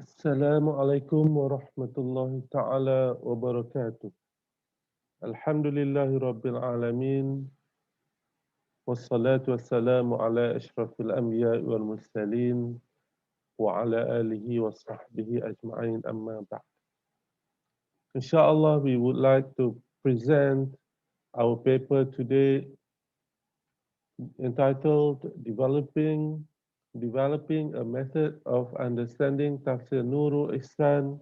السلام عليكم ورحمة الله تعالى وبركاته. الحمد لله رب العالمين، والصلاة والسلام على أشرف الأنبياء والمرسلين وعلى آله وصحبه أجمعين أما بعد. Inshallah, we would like to present our paper today entitled Developing a Method of Understanding Tafsir Nurul Ihsan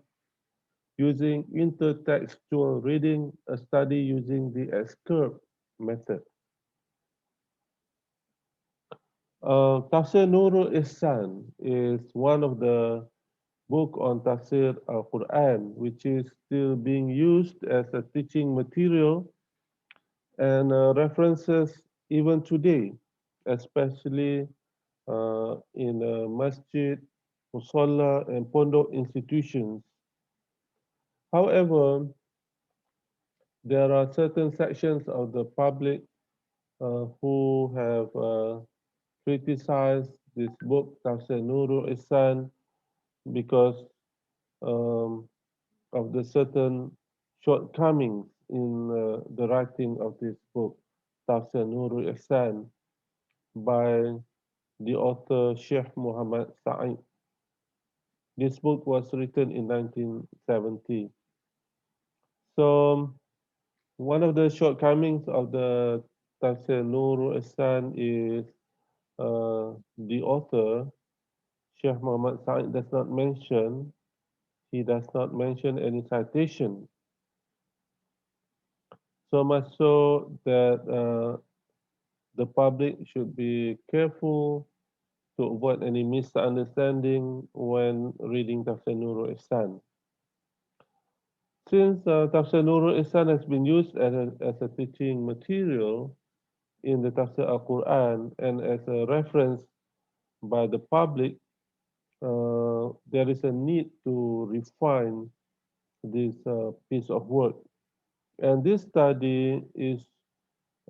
using intertextual reading, a study using the S-curve method. Tafsir Nurul Ihsan is one of the book on Tafsir Al-Quran, which is still being used as a teaching material and references even today, especially in masjid, musalla, and pondok institutions. However, there are certain sections of the public who have criticized this book, Tafsir Nurul Ihsan, because um, of the certain shortcomings in the writing of this book, Tafsir Nurul Ihsan, by the author Sheikh Muhammad Sa'id. This book was written in 1970. So, one of the shortcomings of the Tafsir Nurul Ihsan is the author, Sheikh Muhammad Sa'id, he does not mention any citation. So much so that the public should be careful to avoid any misunderstanding when reading Tafsir Nurul Ihsan. Since Tafsir Nurul Ihsan has been used as a teaching material in the Tafsir Al-Quran and as a reference by the public, there is a need to refine this piece of work. And this study is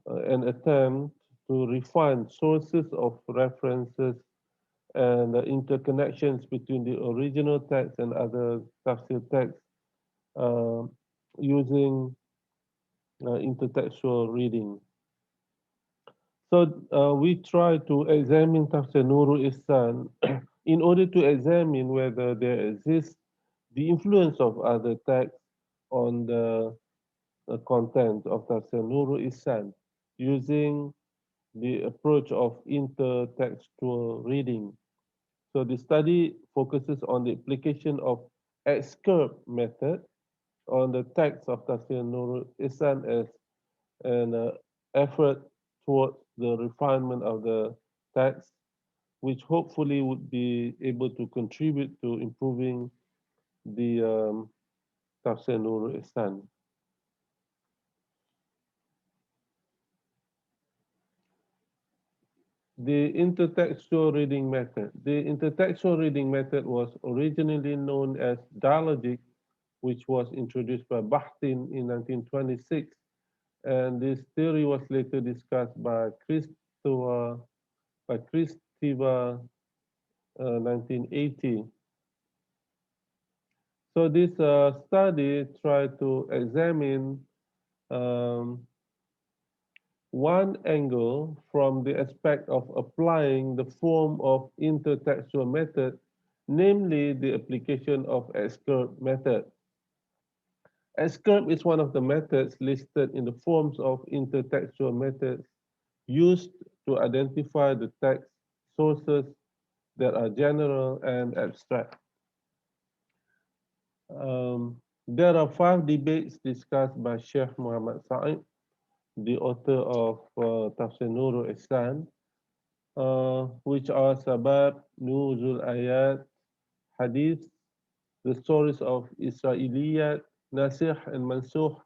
an attempt to refine sources of references and the interconnections between the original text and other tafsir texts uh, using intertextual reading. So we try to examine Tafsir Nurul Ihsan in order to examine whether there exists the influence of other texts on the content of Tafsir Nurul Ihsan using the approach of intertextual reading. So the study focuses on the application of S-curve method on the text of Tafsir Nurul Ihsan as an effort towards the refinement of the text, which hopefully would be able to contribute to improving the Tafsir Nurul Ihsan. The intertextual reading method. The intertextual reading method was originally known as dialogic, which was introduced by Bakhtin in 1926, and this theory was later discussed by Kristeva 1980. So this study tried to examine um, one angle from the aspect of applying the form of intertextual method, namely the application of S-curve method. S-curve is one of the methods listed in the forms of intertextual methods used to identify the text sources that are general and abstract. There are 5 debates discussed by Sheikh Muhammad Sa'id, the author of Tafsir Nurul Ihsan, which are Sabab, Nuzul Ayat, Hadith, the stories of Israeliyat, Nasikh and Mansukh,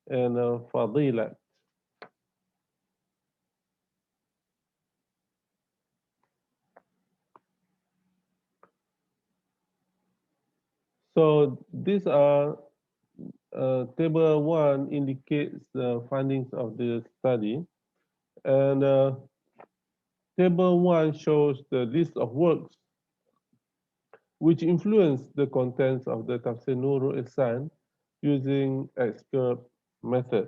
and Fadilat. So these are table 1 indicates the findings of the study, and table 1 shows the list of works which influenced the contents of the Tafsir Nurul Ihsan using X-curve method.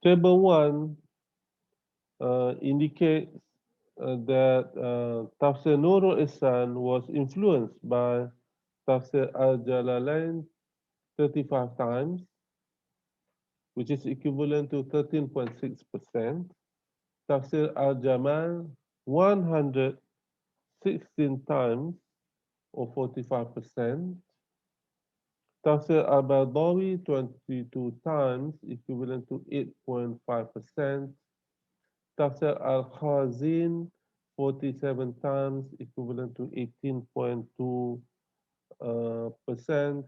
Table 1 indicates that Tafsir Nurul Ihsan was influenced by Tafsir Al-Jalalain 35 times, which is equivalent to 13.6%. Tafsir Al-Jamal 116 times, or 45%. Tafsir al-Baydawi 22 times, equivalent to 8.5%. Tafsir al-Khazin 47 times, equivalent to 18.2%.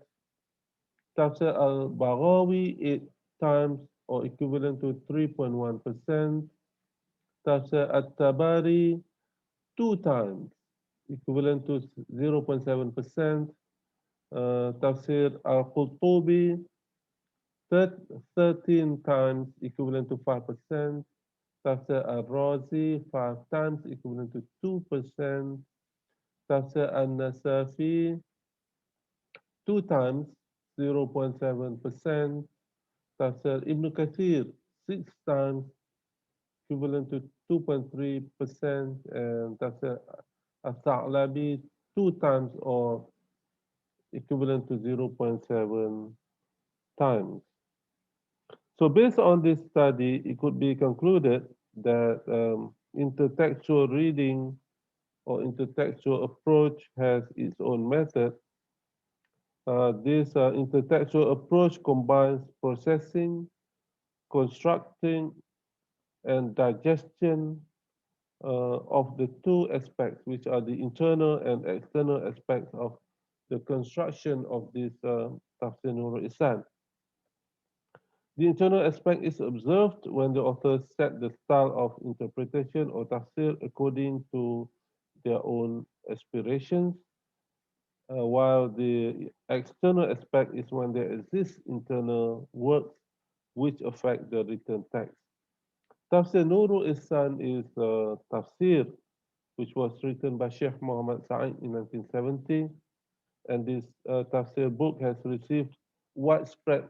Tafsir al-Baghawi 8 times, or equivalent to 3.1%. Tafsir al-Tabari 2 times, equivalent to 0.7%. Tafsir al-Qurtubi 13 times, equivalent to 5%. Tafsir al-Razi 5 times, equivalent to 2%. Tafsir al-Nasafi 2 times, 0.7%. Tafsir Ibn Kathir 6 times, equivalent to 2.3%. And Tafsir al-Tha'labi 2 times, or equivalent to 0.7 times. So based on this study, it could be concluded that intertextual reading or intertextual approach has its own method. This intertextual approach combines processing, constructing, and digestion of the two aspects, which are the internal and external aspects of the construction of this Tafsir Nurul Ihsan. The internal aspect is observed when the authors set the style of interpretation or tafsir according to their own aspirations, while the external aspect is when there exist internal works which affect the written text. Tafsir Nurul Ihsan is a tafsir which was written by Sheikh Muhammad Sa'id in 1970, and this tafsir book has received widespread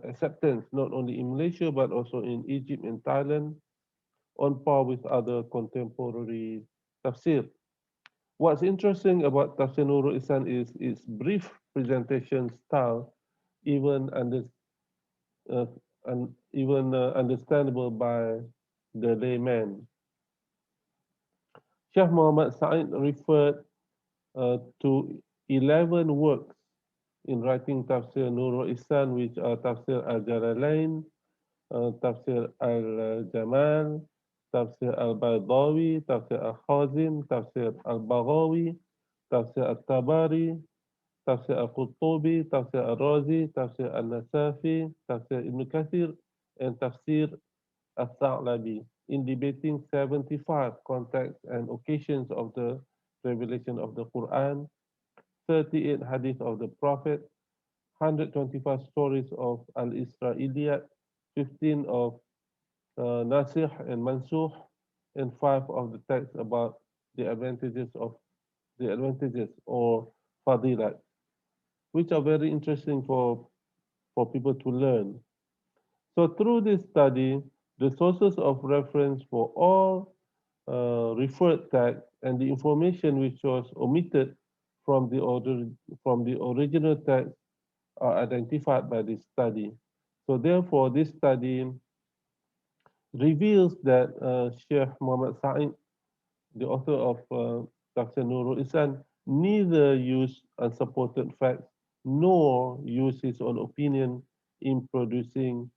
acceptance not only in Malaysia but also in Egypt and Thailand, on par with other contemporary tafsir. What's interesting about Tafsir Nurul Ihsan is its brief presentation style, even under, uh, understandable by the layman. Sheikh Muhammad Sa'id referred to 11 works in writing Tafsir Nurul Ihsan, which are Tafsir Al-Jalalain, Tafsir Al-Jamal, Tafsir Al-Baydawi, Tafsir Al-Khazin, Tafsir Al-Baghawi, Tafsir Al-Tabari, Tafsir Al-Qurtubi, Tafsir Al-Razi, Tafsir Al-Nasafi, Tafsir Ibn Kathir, and Tafsir Al-Tha'labi, in debating 75 contexts and occasions of the revelation of the Quran, 38 hadith of the Prophet, 125 stories of Al-Isra'iliyat, 15 of Nasikh and Mansukh, and 5 of the texts about the advantages or fadilat, which are very interesting for people to learn. So through this study, the sources of reference for all referred text and the information which was omitted from the original text are identified by this study. So therefore, this study reveals that Sheikh Muhammad Sa'id, the author of Tafsir Nurul Ihsan, neither used unsupported facts nor used his own opinion in producing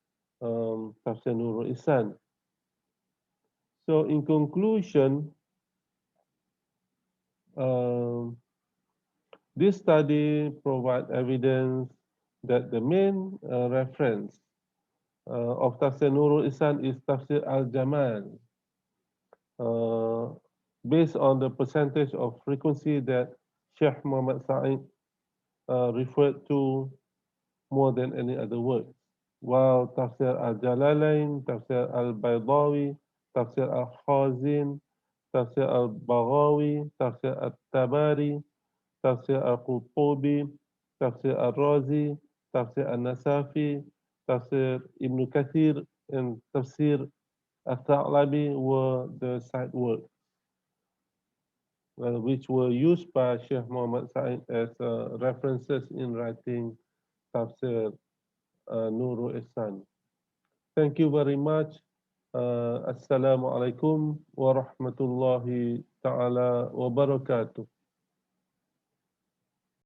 Tafsir Nurul Ihsan. So in conclusion, um, this study provides evidence that the main reference of Tafsir Nurul Ihsan is Tafsir Al-Jamal, uh, based on the percentage of frequency that Sheikh Muhammad Sa'id referred to more than any other word. While Tafsir Al-Jalalain, Tafsir Al-Baydawi, Tafsir Al-Khazin, Tafsir Al-Baghawi, Tafsir Al-Tabari, Tafsir Al-Qurtubi, Tafsir Al-Razi, Tafsir Al-Nasafi, Tafsir Ibn Kathir, and Tafsir Al-Tha'labi were the side words which were used by Sheikh Muhammad Sa'id as references in writing Tafsir Nurul Ihsan. Thank you very much. Assalamu alaikum wa rahmatullahi ta'ala wa barakatuh.